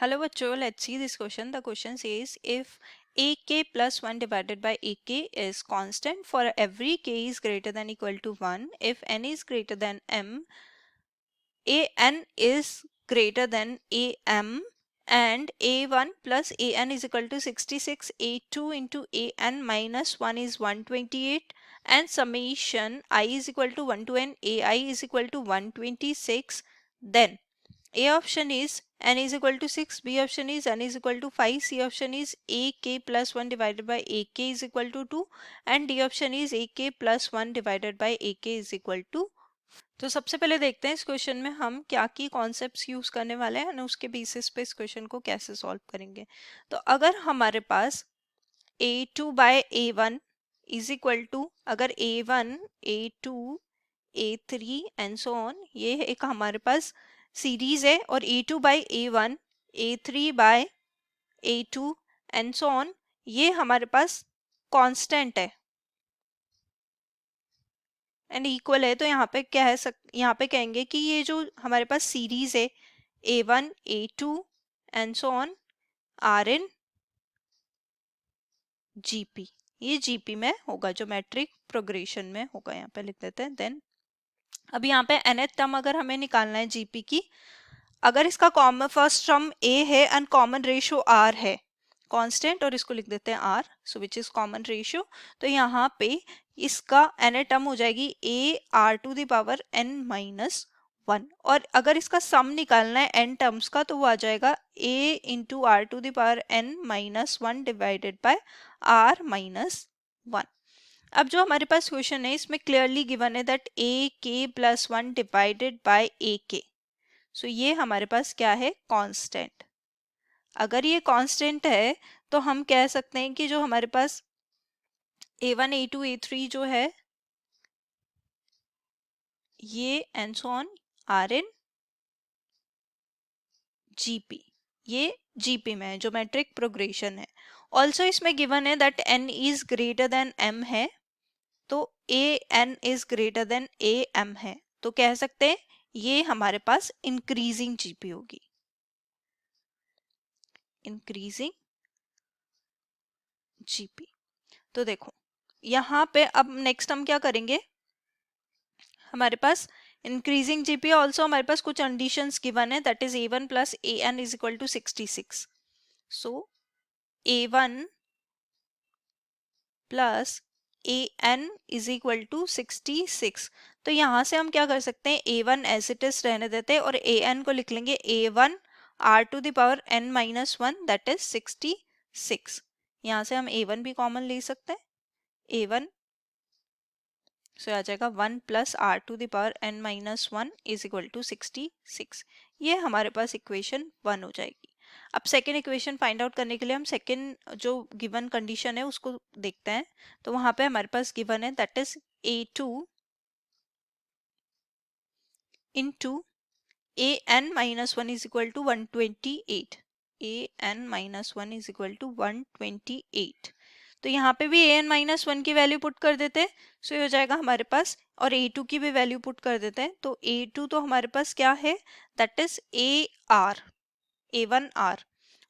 Hello bachcho, let's see this question. The question says if ak plus 1 divided by ak is constant for every k is greater than equal to 1, if n is greater than m, an is greater than am, and a1 plus an is equal to 66, a2 into an minus 1 is 128, and summation I is equal to 1 to n, ai is equal to 126, then A option is n is equal to 6, B option is n is equal to 5, C option is ak plus 1 divided by ak is equal to 2, and D option is ak plus 1 divided by ak is equal to 4. तो सबसे पहले देखते हैं इस question में हम क्या की कॉन्सेप्ट्स यूज करने वाले हैं और उसके बेसिस पे इस क्वेश्चन को कैसे सॉल्व करेंगे। तो अगर हमारे पास a2 by a1 is equal to, अगर a1 a2 a3 and so on, ये एक हमारे पास सीरीज है, और a2 by a1 a3 by a2 and so on ये हमारे पास कांस्टेंट है एंड इक्वल है। तो यहाँ पे यहाँ पे कहेंगे कि ये जो हमारे पास सीरीज है a1 a2 and so on are in GP, ये जीपी में होगा, ज्योमेट्रिक प्रोग्रेशन में होगा। यहाँ पे लिख देते हैं। देन अब यहाँ पे nth टर्म अगर हमें निकालना है जीपी की, अगर इसका कॉमन फर्स्ट टर्म a है एंड कॉमन रेशियो r है कांस्टेंट, और इसको लिख देते हैं r, so which is common ratio, तो यहाँ पे इसका nth टर्म हो जाएगी a r to the power n minus 1, और अगर इसका सम निकालना है n टर्म्स का तो वो आ जाएगा a into R to the power n minus 1 divided by r minus 1। अब जो हमारे पास क्वेश्चन है इसमें क्लियरली गिवन है that A K plus 1 divided bye ए के, सो ये हमारे पास क्या है, कांस्टेंट। अगर ये कांस्टेंट है तो हम कह सकते हैं कि जो हमारे पास a1 a2 a3 जो है ये and so on are in GP, ये जीपी में है, ज्योमेट्रिक प्रोग्रेशन है। ऑल्सो इसमें गिवन है that n is greater than m है, तो a N is greater than a m है, तो कह सकते हैं ये हमारे पास इंक्रीजिंग जीपी होगी, इंक्रीजिंग जीपी। तो देखो यहाँ पे अब नेक्स्ट हम क्या करेंगे, हमारे पास इंक्रीजिंग जीपी, ऑल्सो हमारे पास कुछ कंडीशंस गिवन है, that is a1 plus A N is equal to 66, so a1 plus A N is equal to 66। तो यहाँ से हम क्या कर सकते हैं, a1 एज इट इज रहने देते हैं और ए एन को लिख लेंगे a1 r to the power n minus 1 that is 66। यहाँ से हम a1 भी कॉमन ले सकते हैं, a1 सो आ जाएगा 1 plus R to the power n minus 1 is equal to 66। ये हमारे पास इक्वेशन 1 हो जाएगी। अब सेकेंड इक्वेशन फाइंड आउट करने के लिए हम सेकेंड जो गिवन कंडीशन है उसको देखते हैं। तो वहां पे हमारे पास गिवन है that is a2 into A N minus 1 is equal to 128, A N minus 1 is equal to 128। तो यहाँ पे भी ए एन माइनस 1 की वैल्यू पुट कर देते हैं, सो ये हो जाएगा हमारे पास, और a2 की भी वैल्यू पुट कर देते हैं। तो a2 तो हमारे पास क्या है, that is A R, a1 R,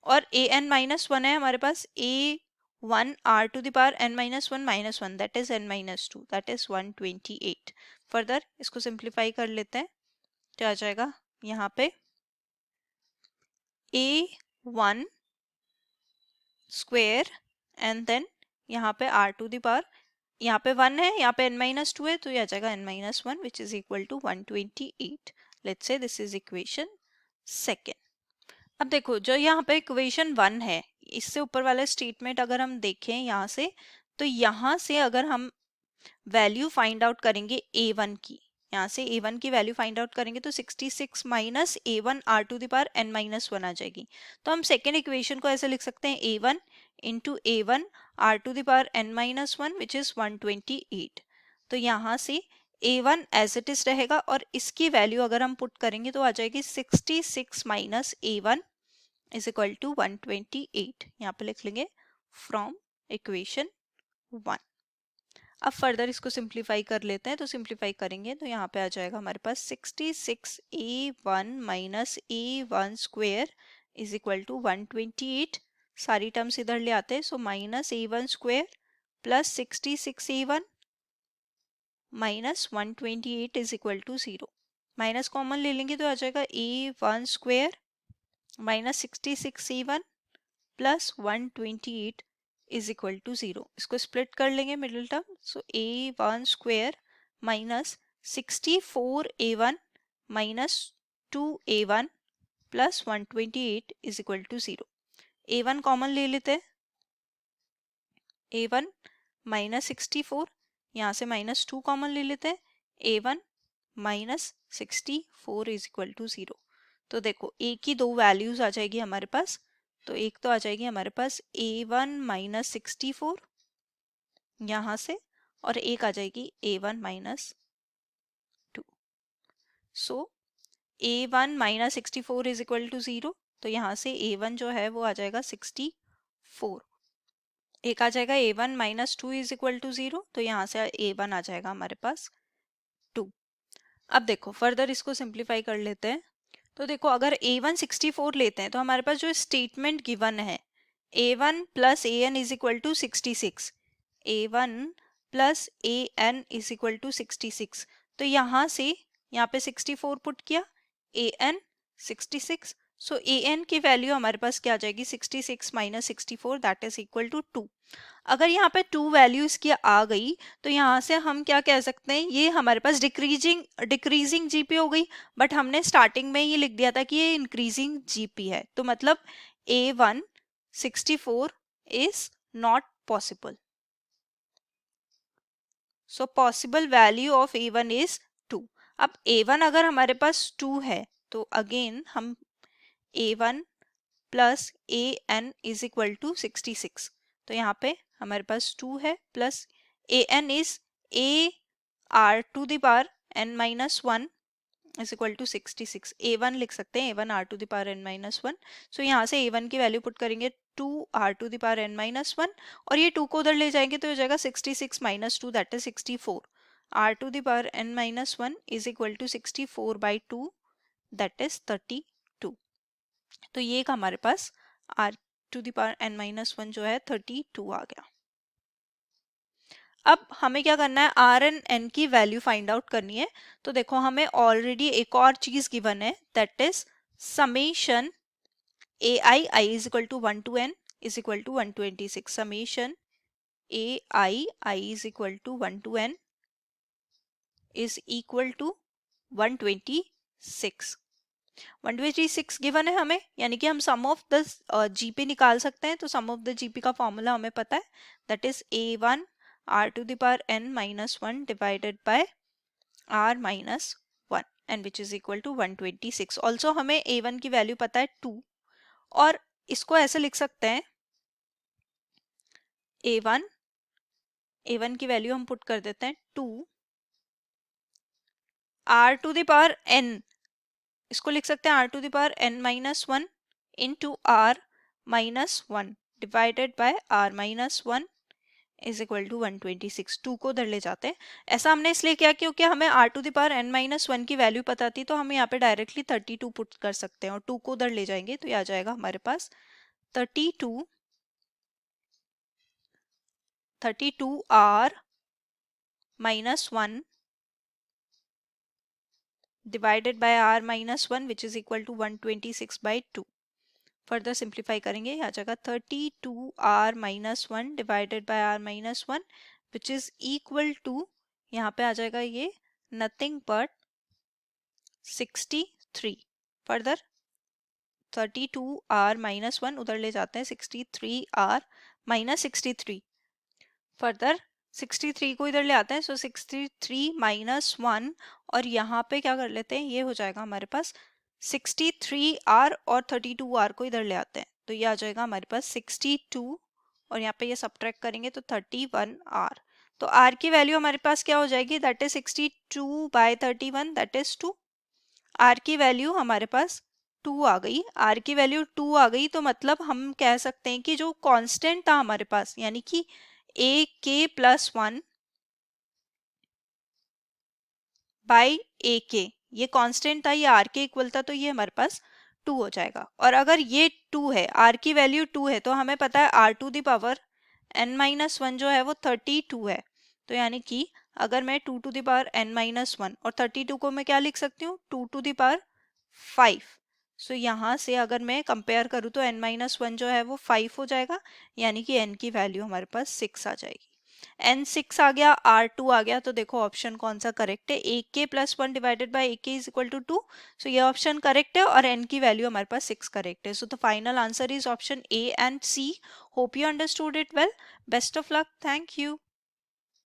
और ए एन माइनस 1 है हमारे पास a1 r to the power n minus 1 minus 1 that is n minus 2 that is 128। Further इसको सिंप्लीफाई कर लेते हैं, तो आ जाएगा यहाँ पे a1 स्क्वेयर एंड देन यहाँ पे r टू द पावर, यहाँ पे 1 है, यहाँ पे n माइनस 2 है, तो ये आ जाएगा n minus 1 which is equal to 128। Let's say this is equation second. अब देखो जो यहाँ पे इक्वेशन 1 है, इससे ऊपर वाला स्टेटमेंट अगर हम देखें यहाँ से, तो यहाँ से अगर हम वैल्यू फाइंड आउट करेंगे a1 की, यहाँ से a1 की वैल्यू फाइंड आउट करेंगे तो 66 minus a1 r to the power n minus 1 आ जाएगी। तो हम सेकेंड इक्वेशन को ऐसे लिख सकते हैं a1 into a1 r to the power n minus 1 which is 128। तो यहाँ से a1 एज इट इज रहेगा और इसकी वैल्यू अगर हम पुट करेंगे तो आ जाएगी 66 minus a1 is equal to 128। यहाँ पे लिख लेंगे फ्रॉम इक्वेशन 1। अब फर्दर इसको सिंप्लीफाई कर लेते हैं, तो सिंप्लीफाई करेंगे तो यहाँ पे आ जाएगा हमारे पास 66 a1 minus a1 square is equal to 128, सारी टर्म्स इधर ले आते हैं, so minus a1 square plus 66a1 minus 128 is equal to 0। Minus common ले लेंगे तो आ जाएगा a1 square minus 66a1 plus 128 is equal to 0। इसको स्प्लिट कर लेंगे middle term, so a1 square minus 64a1 minus 2a1 plus 128 is equal to 0। a1 common ले लेते हैं, a1 माइनस 64, यहाँ से माइनस 2 कॉमन ले लेते हैं, a1 minus 64 is equal to 0। तो देखो a की दो वैल्यूज आ जाएगी हमारे पास, तो एक तो आ जाएगी हमारे पास a1 माइनस 64 यहाँ से, और एक आ जाएगी a1 minus 2। So a1 minus 64 is equal to 0, तो यहाँ से a1 जो है वो आ जाएगा 64। एक आ जाएगा a1 minus 2 is equal to 0, तो यहाँ से a1 आ जाएगा हमारे पास 2। अब देखो फर्दर इसको सिंप्लीफाई कर लेते हैं। तो देखो अगर a1 64 लेते हैं तो हमारे पास जो स्टेटमेंट गिवन है a1 plus an is equal to 66, a1 plus an is equal to 66, तो यहाँ से यहाँ पे 64 पुट किया, an 66, सो an की वैल्यू हमारे पास क्या आ जाएगी 66 minus 64 that is equal to 2। अगर यहाँ पे 2 वैल्यू इसकी आ गई तो यहाँ से हम क्या कह सकते हैं, ये हमारे पास डिक्रीजिंग जीपी हो गई, बट हमने स्टार्टिंग में ये लिख दिया था कि ये इंक्रीजिंग जीपी है, तो मतलब a1 64 is not possible. So possible value of a1 is 2। अब a1 अगर हमारे पास 2 है तो अगेन हम a1 plus an is equal to 66, तो यहाँ पे हमारे पास 2 है plus an is a r to the power n minus 1 is equal to 66। a1 लिख सकते हैं a1 r to the power n minus 1, so यहाँ से a1 की वैल्यू पुट करेंगे 2 r to the power n minus 1, और ये 2 को उधर ले जाएंगे तो हो जाएगा 66 minus 2 that is 64। r to the power n minus 1 is equal to 64 by 2 that is 32। तो ये एक हमारे पास r to the power n minus 1 जो है 32 आ गया। अब हमें क्या करना है, आर एंड एन की वैल्यू फाइंड आउट करनी है। तो देखो हमें ऑलरेडी एक और चीज गिवन है that is summation A I is equal to 1 to N is equal to 126। Summation A I is equal to 1 to N is equal to 126। 126 given है हमें, यानी कि हम सम ऑफ द जीपी निकाल सकते हैं। तो सम ऑफ द जीपी का फॉर्मूला हमें पता है that is a1 r to the power n minus 1 divided by r minus 1 and which is equal to 126। Also हमें a1 की वैल्यू पता है 2, और इसको ऐसे लिख सकते हैं a1 की वैल्यू हम पुट कर देते हैं 2 r to the power n, इसको लिख सकते हैं r to the power n minus 1 into r minus 1 divided by r minus 1 is equal to 126। 2 को उधर ले जाते हैं। ऐसा हमने इसलिए किया क्योंकि हमें r to the power n minus 1 की वैल्यू पता थी, तो हम यहाँ पे डायरेक्टली 32 पुट कर सकते हैं, और 2 को उधर ले जाएंगे तो ये आ जाएगा हमारे पास 32 r minus 1 divided by r minus 1 which is equal to 126 by 2। Further simplify करेंगे, आ जाएगा 32 r minus 1 divided by r minus 1 which is equal to, यहाँ पे आ जाएगा ये nothing but 63। Further 32 r minus 1 उधर ले जाते हैं, 63 r माइनस 63। फर्दर 63 को इधर ले आते हैं, सो 63 माइनस 1, और यहाँ पे क्या कर लेते हैं, ये हो जाएगा हमारे पास 63r और 32r को इधर ले आते हैं, तो ये आ जाएगा हमारे पास 62, और यहाँ पे ये सब्ट्रैक्ट करेंगे तो 31r। तो r की वैल्यू हमारे पास क्या हो जाएगी, that is 62 by 31 that is 2। r की वैल्यू हमारे पास 2 आ गई। r की वैल्यू 2 आ गई तो मतलब हम कह सकते हैं कि जो कांस्टेंट था हमारे पास, यानी कि a k प्लस 1 बाई ए के, ये कांस्टेंट था, ये आर के इक्वल था, तो ये हमारे पास 2 हो जाएगा। और अगर ये 2 है, r की वैल्यू 2 है, तो हमें पता है r to the power n minus one जो है वो 32 है। तो यानी कि अगर मैं 2 to the power n minus one और 32 को मैं क्या लिख सकती हूँ, 2 टू द पावर 5। सो यहाँ से अगर मैं कंपेयर करूँ तो n माइनस वन जो है वो 5 हो जाएगा, यानी कि n की वैल्यू हमारे पास 6 आ जाएगी। n 6 आ गया, r 2 आ गया, तो देखो ऑप्शन कौन सा करेक्ट है, ए K plus one divided by ए के इज इक्वल टू 2। सो ये ऑप्शन करेक्ट है और n की वैल्यू हमारे पास 6 करेक्ट है। So the final answer is option A and C. Hope you understood it well. Best of luck. Thank you.